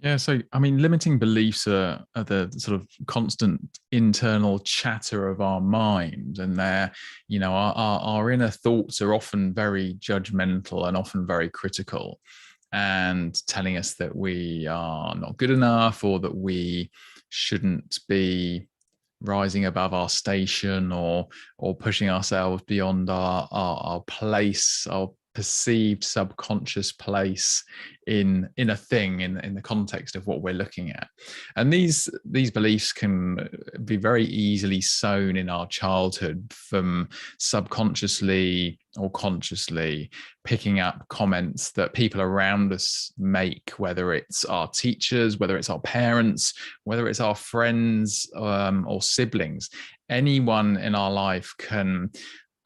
Yeah, so I mean, limiting beliefs are the sort of constant internal chatter of our mind, and they're, our inner thoughts are often very judgmental and often very critical, and telling us that we are not good enough or that we shouldn't be rising above our station, or pushing ourselves beyond our place, our perceived subconscious place in a thing, in the context of what we're looking at. And these beliefs can be very easily sown in our childhood from subconsciously or consciously picking up comments that people around us make, whether it's our teachers, whether it's our parents, whether it's our friends, or siblings. Anyone in our life can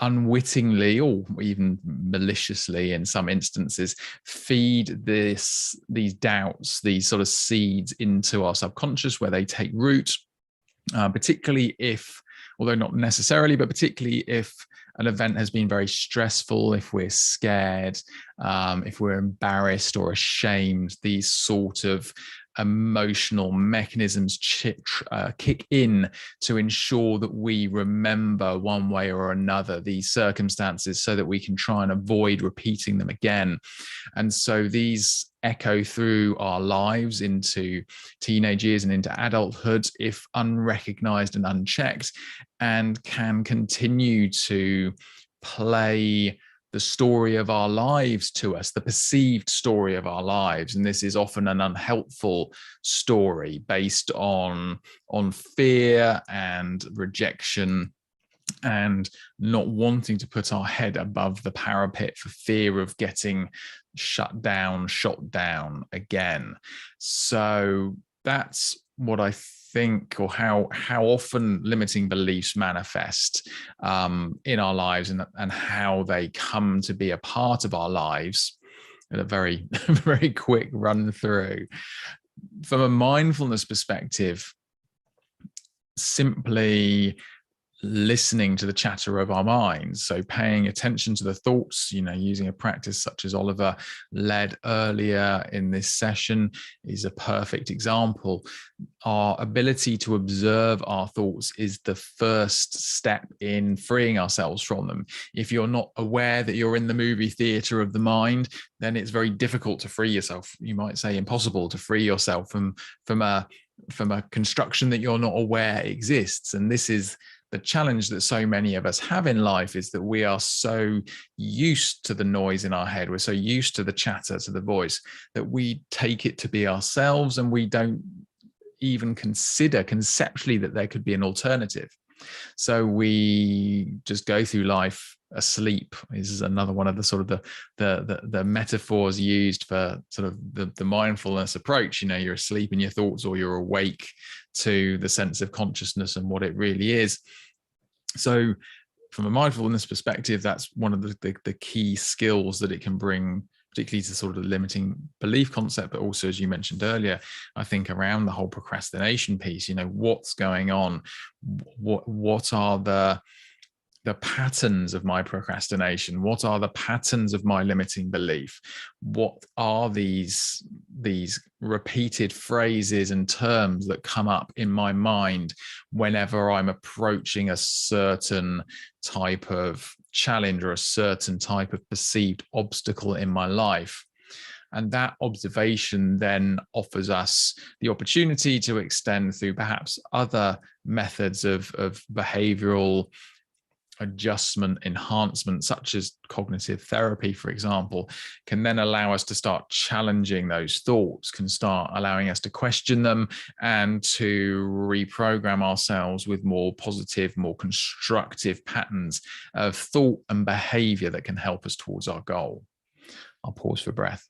unwittingly or even maliciously in some instances feed these doubts, these sort of seeds into our subconscious, where they take root, particularly if, although not necessarily, but particularly if an event has been very stressful, if we're scared, if we're embarrassed or ashamed. These sort of emotional mechanisms kick in to ensure that we remember one way or another these circumstances, so that we can try and avoid repeating them again. And so these echo through our lives into teenage years and into adulthood if unrecognized and unchecked, and can continue to play the story of our lives to us, the perceived story of our lives. And this is often an unhelpful story based on fear and rejection, and not wanting to put our head above the parapet for fear of getting shut down, shot down again. So that's what I think, or how often limiting beliefs manifest in our lives, and how they come to be a part of our lives at a very very quick run through. From a mindfulness perspective, simply listening to the chatter of our minds, so paying attention to the thoughts, using a practice such as Oliver led earlier in this session is a perfect example. Our ability to observe our thoughts is the first step in freeing ourselves from them. If you're not aware that you're in the movie theater of the mind, then it's very difficult to free yourself. You might say impossible to free yourself from a construction that you're not aware exists. And this is the challenge that so many of us have in life, is that we are so used to the noise in our head. We're so used to the chatter, to the voice, that we take it to be ourselves, and we don't even consider conceptually that there could be an alternative. So we just go through life asleep. This is another one of the sort of the metaphors used for sort of the mindfulness approach. You're asleep in your thoughts, or you're awake to the sense of consciousness and what it really is. So from a mindfulness perspective, that's one of the key skills that it can bring, particularly to sort of the limiting belief concept, but also, as you mentioned earlier, I think around the whole procrastination piece. What's going on? What are the patterns of my procrastination? What are the patterns of my limiting belief? What are these repeated phrases and terms that come up in my mind whenever I'm approaching a certain type of challenge or a certain type of perceived obstacle in my life? And that observation then offers us the opportunity to extend through perhaps other methods of behavioral adjustment, enhancement, such as cognitive therapy, for example, can then allow us to start challenging those thoughts, can start allowing us to question them, and to reprogram ourselves with more positive, more constructive patterns of thought and behavior that can help us towards our goal. I'll pause for breath.